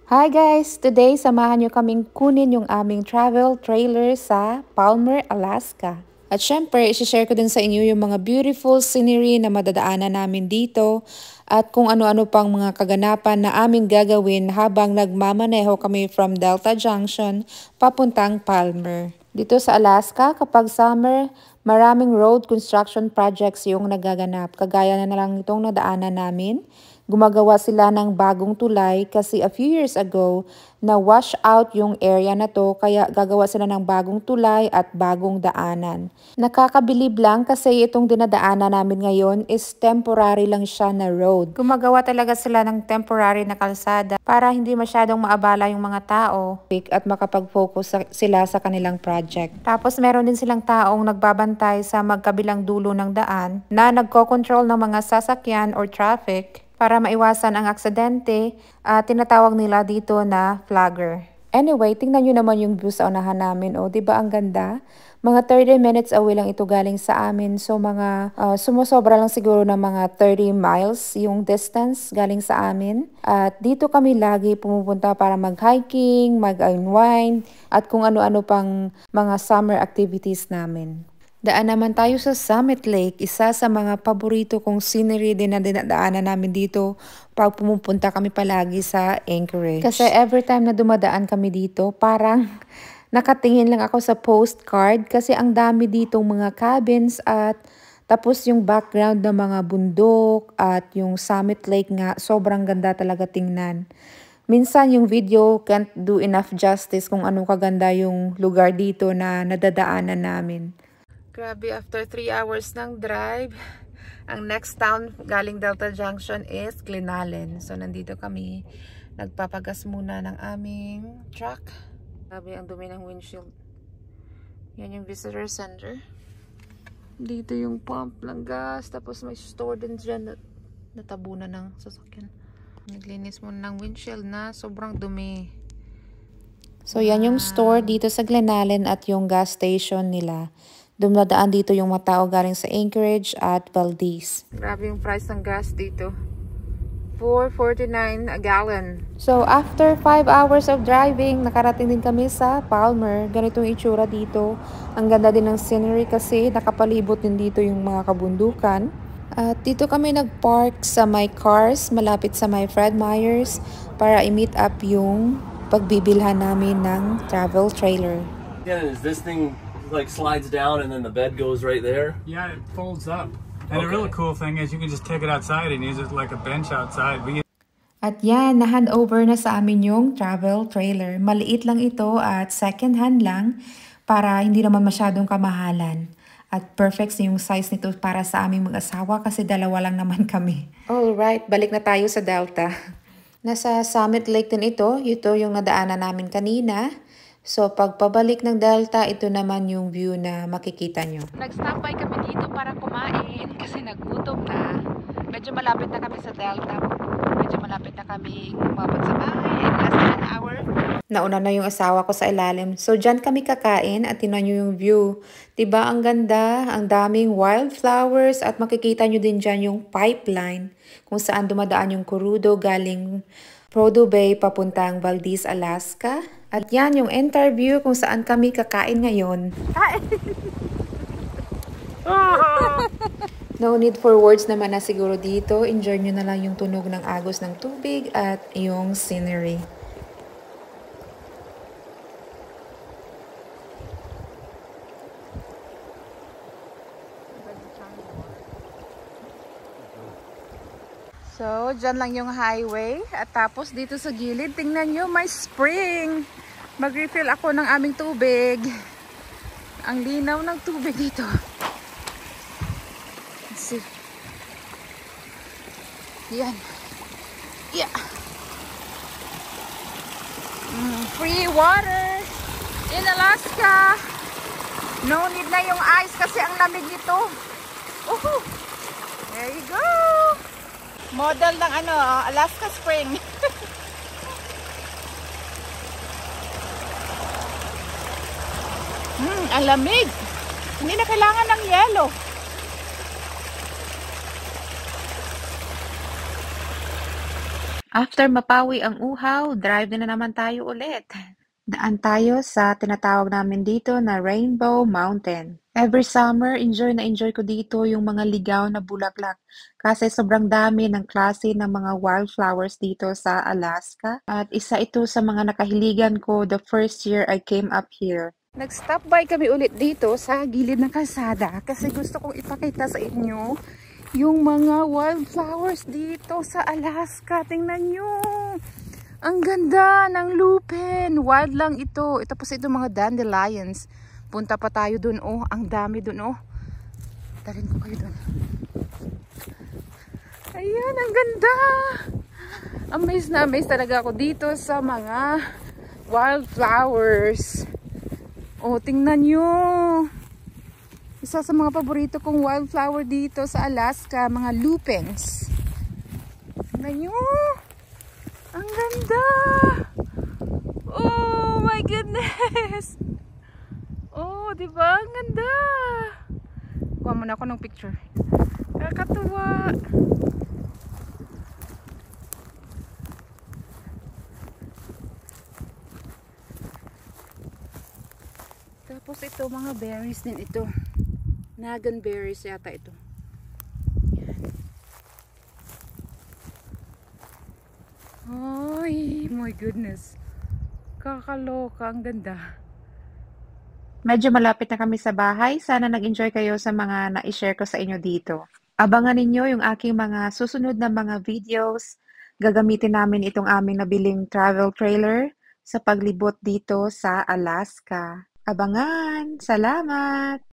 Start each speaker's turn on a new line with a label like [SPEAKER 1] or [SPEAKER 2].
[SPEAKER 1] Hi guys! Today, samahan nyo kaming kunin yung aming travel trailer sa Palmer, Alaska. At syempre, isi-share ko din sa inyo yung mga beautiful scenery na madadaanan namin dito at kung ano-ano pang mga kaganapan na aming gagawin habang nagmamaneho kami from Delta Junction papuntang Palmer. Dito sa Alaska, kapag summer, maraming road construction projects yung nagaganap. Kagaya na lang itong nadaanan namin. Gumagawa sila ng bagong tulay kasi a few years ago na wash out yung area na to kaya gagawa sila ng bagong tulay at bagong daanan. Nakakabilib lang kasi itong dinadaanan namin ngayon is temporary lang siya na road. Gumagawa talaga sila ng temporary na kalsada para hindi masyadong maabala yung mga tao at makapag-focus sila sa kanilang project. Tapos meron din silang taong nagbabantay sa magkabilang dulo ng daan na nagko-control ng mga sasakyan or traffic para maiwasan ang aksidente, tinatawag nila dito na flagger. Anyway, tingnan nyo naman yung view sa unahan namin. O, diba ang ganda? Mga 30 minutes away lang ito galing sa amin. So, mga sumusobra lang siguro ng mga 30 miles yung distance galing sa amin. At dito kami lagi pumupunta para mag-hiking, mag-unwind, at kung ano-ano pang mga summer activities namin. Daan naman tayo sa Summit Lake, isa sa mga paborito kong scenery din na dinadaanan namin dito pag pumupunta kami palagi sa Anchorage. Kasi every time na dumadaan kami dito, parang nakatingin lang ako sa postcard kasi ang dami ditong mga cabins at tapos yung background ng mga bundok at yung Summit Lake nga, sobrang ganda talaga tingnan. Minsan yung video can't do enough justice kung anong kaganda yung lugar dito na nadadaanan namin. Grabe, after 3 hours ng drive, ang next town galing Delta Junction is Glenallen. So, nandito kami. Nagpapagas muna ng aming truck. Grabe, ang dumi ng windshield. Yan yung visitor center. Dito yung pump ng gas. Tapos may store din dyan na natabunan ng sasakyan. Naglinis muna ng windshield na sobrang dumi. So, yan yung store dito sa Glenallen at yung gas station nila. Dumadaan dito yung mga tao galing sa Anchorage at Valdez. Grabe yung price ng gas dito. $4.49 a gallon. So, after 5 hours of driving, nakarating din kami sa Palmer. Ganito yung itsura dito. Ang ganda din ng scenery kasi nakapalibot din dito yung mga kabundukan. At dito kami nag-park sa my cars, malapit sa my Fred Meyers, para i-meet up yung pagbibilhan namin ng travel trailer.
[SPEAKER 2] Yeah, is this thing like slides down and then the bed goes right there?
[SPEAKER 3] Yeah, it folds up. And the really cool thing is you can just take it outside and use it like a bench outside.
[SPEAKER 1] At yan, na-hand over na sa amin yung travel trailer. Maliit lang ito at second hand lang para hindi naman masyadong kamahalan. At perfect yung size nito para sa aming mag-asawa kasi dalawa lang naman kami. Alright, balik na tayo sa Delta. Nasa Summit Lake din ito. Ito yung nadaanan namin kanina. So, pag pabalik ng Delta, ito naman yung view na makikita nyo. Nag-stop by kami dito para kumain kasi nagutom na. Medyo malapit na kami sa Delta. Medyo malapit na kami umabot sa bahay. And less than an hour. Nauna na yung asawa ko sa ilalim. So, dyan kami kakain at tinan nyo yung view. Diba ang ganda? Ang daming wildflowers at makikita nyo din dyan yung pipeline kung saan dumadaan yung crudo galing Prudhoe Bay papuntang Valdez, Alaska. At yan yung interview kung saan kami kakain ngayon. No need for words naman na siguro dito. Enjoy nyo na lang yung tunog ng agos ng tubig at yung scenery. So, dyan lang yung highway. At tapos dito sa gilid, tingnan nyo, may spring. Mag-refill ako ng aming tubig. Ang linaw ng tubig dito. Let's see. Yan. Yeah. Free water in Alaska. No need na yung ice kasi ang lamig nito. There you go. Model ng Alaska Spring. Ang lamig. Hindi na kailangan ng yelo. After mapawi ang uhaw, drive na naman tayo ulit. Daan tayo sa tinatawag namin dito na Rainbow Mountain. Every summer, enjoy na enjoy ko dito yung mga ligaw na bulaklak kasi sobrang dami ng klase ng mga wildflowers dito sa Alaska. At isa ito sa mga nakahiligan ko the first year I came up here. Nag-stop by kami ulit dito sa gilid ng kalsada kasi gusto kong ipakita sa inyo yung mga wildflowers dito sa Alaska. Tingnan nyo! Ang ganda ng lupin. Wild lang ito. Ito po sa ito mga dandelions. Punta pa tayo dun. Oh, ang dami dun. Oh. Tarin ko kayo dun. Ayan, ang ganda. Amazed na amazed talaga ako dito sa mga wildflowers. Oh, tingnan nyo. Isa sa mga paborito kong wildflower dito sa Alaska, mga lupins. Tingnan nyo. Ang ganda! Oh my goodness! Oh, di ba? Ang ganda! Kuha muna ako ng picture. Kakatuwa! Tapos ito, mga berries din ito. Nagan berries yata ito. Ay, my goodness. Kakaloka, ang ganda. Medyo malapit na kami sa bahay. Sana nag-enjoy kayo sa mga na-share ko sa inyo dito. Abangan ninyo yung aking mga susunod na mga videos. Gagamitin namin itong aming nabiling travel trailer sa paglibot dito sa Alaska. Abangan! Salamat!